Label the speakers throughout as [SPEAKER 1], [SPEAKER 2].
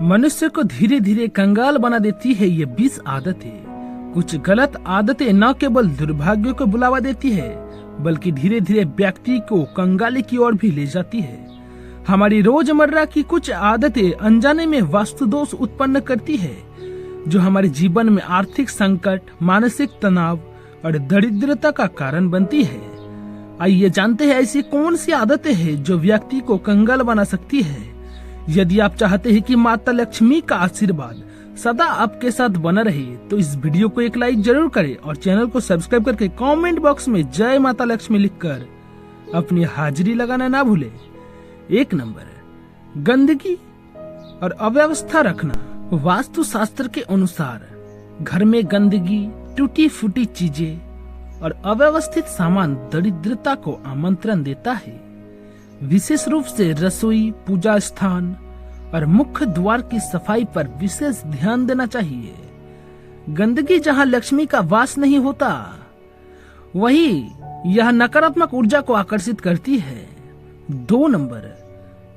[SPEAKER 1] मनुष्य को धीरे धीरे कंगाल बना देती है ये 20 आदतें। कुछ गलत आदतें न केवल दुर्भाग्य को बुलावा देती है बल्कि धीरे धीरे व्यक्ति को कंगाली की ओर भी ले जाती है। हमारी रोजमर्रा की कुछ आदतें अनजाने में वास्तु दोष उत्पन्न करती है जो हमारे जीवन में आर्थिक संकट, मानसिक तनाव और दरिद्रता का कारण बनती है। आइए जानते हैं ऐसी कौन सी आदतें हैं जो व्यक्ति को कंगाल बना सकती है। यदि आप चाहते हैं कि माता लक्ष्मी का आशीर्वाद सदा आपके साथ बना रहे तो इस वीडियो को एक लाइक जरूर करें और चैनल को सब्सक्राइब करके कमेंट बॉक्स में जय माता लक्ष्मी लिखकर अपनी हाजिरी लगाना ना भूले। 1 नंबर, गंदगी और अव्यवस्था रखना। वास्तु शास्त्र के अनुसार घर में गंदगी, टूटी फूटी चीजें और अव्यवस्थित सामान दरिद्रता को आमंत्रण देता है। विशेष रूप से रसोई, पूजा स्थान और मुख्य द्वार की सफाई पर विशेष ध्यान देना चाहिए। गंदगी जहां लक्ष्मी का वास नहीं होता वहीं यह नकारात्मक ऊर्जा को आकर्षित करती है। 2 नंबर,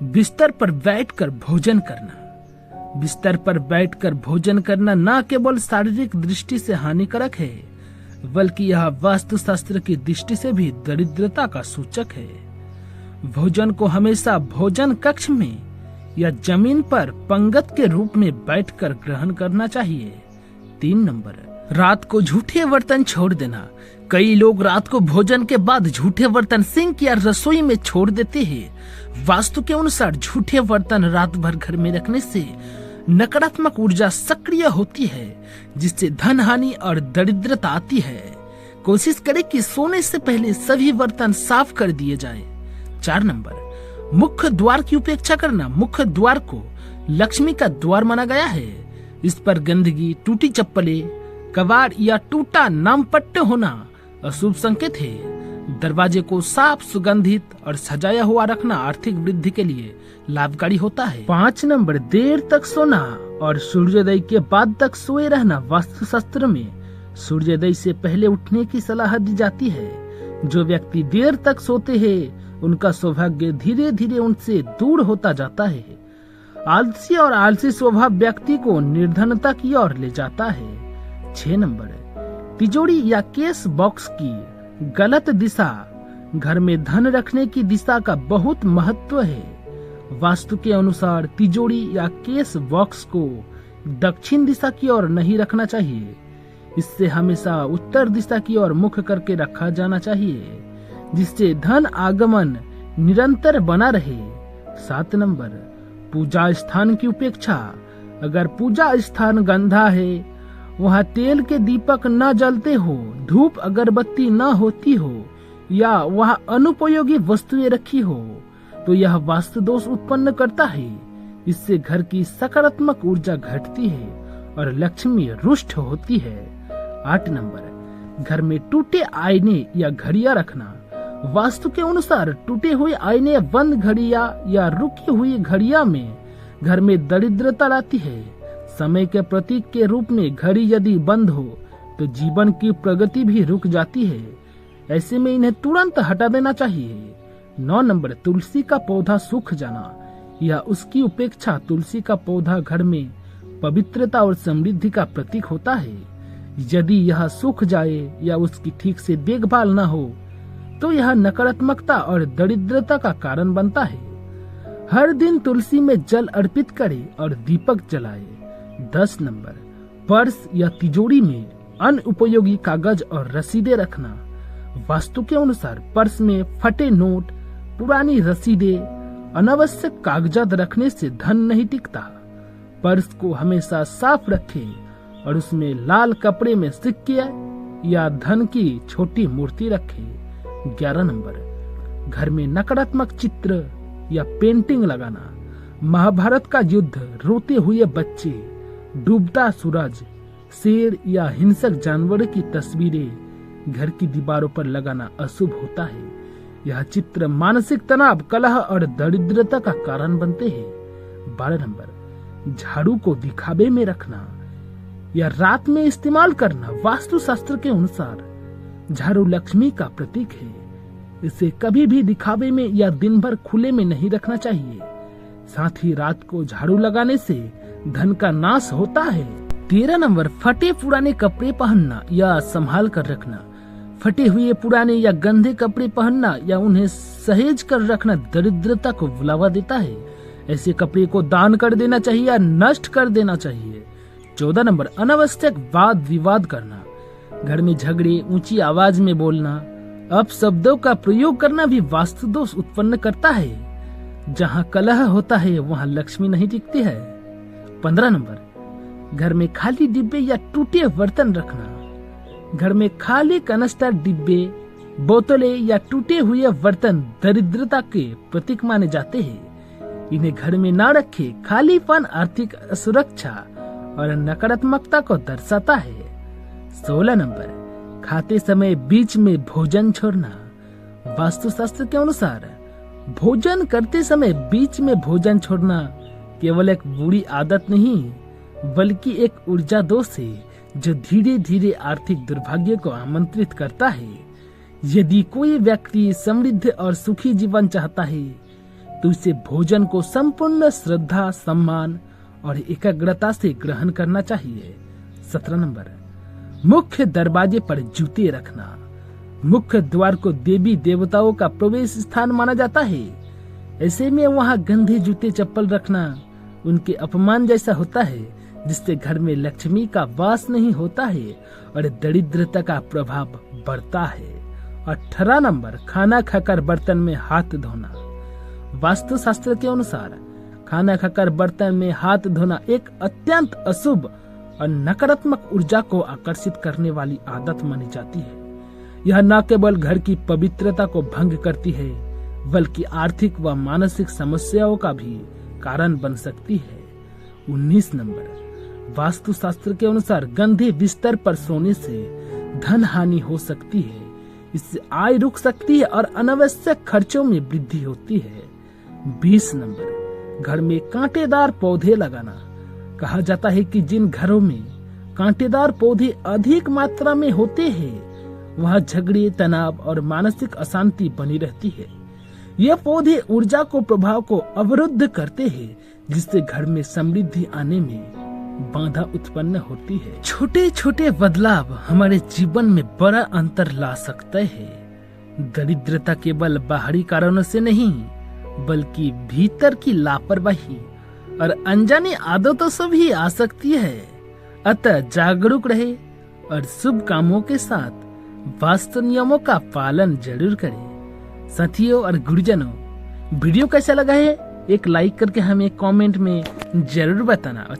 [SPEAKER 1] बिस्तर पर बैठकर भोजन करना। बिस्तर पर बैठकर भोजन करना न केवल शारीरिक दृष्टि से हानिकारक है बल्कि यह वास्तुशास्त्र की दृष्टि से भी दरिद्रता का सूचक है। भोजन को हमेशा भोजन कक्ष में या जमीन पर पंगत के रूप में बैठकर ग्रहण करना चाहिए। 3 नंबर, रात को झूठे बर्तन छोड़ देना। कई लोग रात को भोजन के बाद झूठे बर्तन सिंक या रसोई में छोड़ देते हैं। वास्तु के अनुसार झूठे बर्तन रात भर घर में रखने से नकारात्मक ऊर्जा सक्रिय होती है जिससे धन हानि और दरिद्रता आती है। कोशिश करें कि सोने से पहले सभी बर्तन साफ कर दिए जाए। 4 नंबर, मुख्य द्वार की उपेक्षा करना। मुख्य द्वार को लक्ष्मी का द्वार माना गया है। इस पर गंदगी, टूटी चप्पलें, कबाड़ या टूटा नामपट्ट होना अशुभ संकेत है। दरवाजे को साफ, सुगंधित और सजाया हुआ रखना आर्थिक वृद्धि के लिए लाभकारी होता है। 5 नंबर, देर तक सोना और सूर्योदय के बाद तक सोए रहना। वास्तुशास्त्र में सूर्योदय से पहले उठने की सलाह दी जाती है। जो व्यक्ति देर तक सोते हैं उनका सौभाग्य धीरे धीरे उनसे दूर होता जाता है। आलसी और आलसी स्वभाव व्यक्ति को निर्धनता की ओर ले जाता है। 6 नंबर, तिजोरी या केस बॉक्स की गलत दिशा। घर में धन रखने की दिशा का बहुत महत्व है। वास्तु के अनुसार तिजोरी या केस बॉक्स को दक्षिण दिशा की ओर नहीं रखना चाहिए। इससे हमेशा उत्तर दिशा की ओर मुख करके रखा जाना चाहिए जिससे धन आगमन निरंतर बना रहे। 7 नंबर, पूजा स्थान की उपेक्षा। अगर पूजा स्थान गंदा है, वहाँ तेल के दीपक न जलते हो, धूप अगरबत्ती न होती हो या वहाँ अनुपयोगी वस्तुएं रखी हो तो यह वास्तु दोष उत्पन्न करता है। इससे घर की सकारात्मक ऊर्जा घटती है और लक्ष्मी रुष्ट होती है। 8 नंबर, घर में टूटे आईने या घड़ियां रखना। वास्तु के अनुसार टूटे हुए आईने, बंद घड़ियां या रुकी हुई घड़ियां में घर में दरिद्रता लाती है। समय के प्रतीक के रूप में घड़ी यदि बंद हो तो जीवन की प्रगति भी रुक जाती है। ऐसे में इन्हें तुरंत हटा देना चाहिए। 9 नंबर, तुलसी का पौधा सूख जाना या उसकी उपेक्षा। तुलसी का पौधा घर में पवित्रता और समृद्धि का प्रतीक होता है। यदि यह सूख जाए या उसकी ठीक से देखभाल न हो तो यह नकारात्मकता और दरिद्रता का कारण बनता है। हर दिन तुलसी में जल अर्पित करे और दीपक जलाए। 10 नंबर, पर्स या तिजोरी में अनुपयोगी कागज और रसीदें रखना। वास्तु के अनुसार पर्स में फटे नोट, पुरानी रसीदें, अनावश्यक कागजात रखने से धन नहीं टिकता। पर्स को हमेशा साफ रखें और उसमें लाल कपड़े में सिक्के या धन की छोटी मूर्ति रखें। 11 नंबर, घर में नकारात्मक चित्र या पेंटिंग लगाना। महाभारत का युद्ध, रोते हुए बच्चे, डूबता सूरज, शेर या हिंसक जानवरों की तस्वीरें घर की दीवारों पर लगाना अशुभ होता है। यह चित्र मानसिक तनाव, कलह और दरिद्रता का कारण बनते हैं। 12 नंबर, झाड़ू को दिखावे में रखना या रात में इस्तेमाल करना। वास्तुशास्त्र के अनुसार झाड़ू लक्ष्मी का प्रतीक है। इसे कभी भी दिखावे में या दिन भर खुले में नहीं रखना चाहिए। साथ ही रात को झाड़ू लगाने से धन का नाश होता है। 13 नंबर, फटे पुराने कपड़े पहनना या संभाल कर रखना। फटे हुए पुराने या गंदे कपड़े पहनना या उन्हें सहेज कर रखना दरिद्रता को बुलावा देता है। ऐसे कपड़े को दान कर देना चाहिए या नष्ट कर देना चाहिए। 14 नंबर, अनावश्यक वाद विवाद करना। घर में झगड़े, ऊंची आवाज में बोलना, अपशब्दों का प्रयोग करना भी वास्तु दोष उत्पन्न करता है। जहाँ कलह होता है वहाँ लक्ष्मी नहीं टिकती है। 15 नंबर, घर में खाली डिब्बे या टूटे बर्तन रखना। घर में खाली कनस्तर, डिब्बे, बोतलें या टूटे हुए बर्तन दरिद्रता के प्रतीक माने जाते हैं। इन्हें घर में ना रखे। खालीपन आर्थिक असुरक्षा और नकारात्मकता को दर्शाता है। 16 नंबर, खाते समय बीच में भोजन छोड़ना। वास्तुशास्त्र के अनुसार भोजन करते समय बीच में भोजन छोड़ना केवल एक बुरी आदत नहीं बल्कि एक ऊर्जा दोष है जो धीरे धीरे आर्थिक दुर्भाग्य को आमंत्रित करता है। यदि कोई व्यक्ति समृद्ध और सुखी जीवन चाहता है तो उसे भोजन को संपूर्ण श्रद्धा, सम्मान और एकाग्रता से ग्रहण करना चाहिए। 17 नंबर, मुख्य दरवाजे पर जूते रखना। मुख्य द्वार को देवी देवताओं का प्रवेश स्थान माना जाता है। ऐसे में वहाँ गंदे जूते चप्पल रखना उनके अपमान जैसा होता है, जिससे घर में लक्ष्मी का वास नहीं होता है और दरिद्रता का प्रभाव बढ़ता है। 18 नंबर, खाना खाकर बर्तन में हाथ धोना। वास्तुशास्त्र के अनुसार खाना खाकर बर्तन में हाथ धोना एक अत्यंत अशुभ और नकारात्मक ऊर्जा को आकर्षित करने वाली आदत मानी जाती है। यह न केवल घर की पवित्रता को भंग करती है बल्कि आर्थिक व मानसिक समस्याओं का भी कारण बन सकती है। 19 नंबर, वास्तुशास्त्र के अनुसार गंदे बिस्तर पर सोने से धन हानि हो सकती है। इससे आय रुक सकती है और अनावश्यक खर्चों में वृद्धि होती है। 20 नंबर, घर में कांटेदार पौधे लगाना। कहा जाता है कि जिन घरों में कांटेदार पौधे अधिक मात्रा में होते हैं वहाँ झगड़े, तनाव और मानसिक अशांति बनी रहती है। ये पौधे ऊर्जा को प्रभाव को अवरुद्ध करते हैं जिससे घर में समृद्धि आने में बाधा उत्पन्न होती है। छोटे छोटे बदलाव हमारे जीवन में बड़ा अंतर ला सकते हैं। दरिद्रता केवल बाहरी कारणों से नहीं बल्कि भीतर की लापरवाही और अनजानी आदतों से भी आ सकती है। अतः जागरूक रहे और शुभ कामों के साथ वास्तु नियमों का पालन जरूर करें। साथियों और गुरुजनों, वीडियो कैसा लगा है एक लाइक करके हमें कमेंट में जरूर बताना और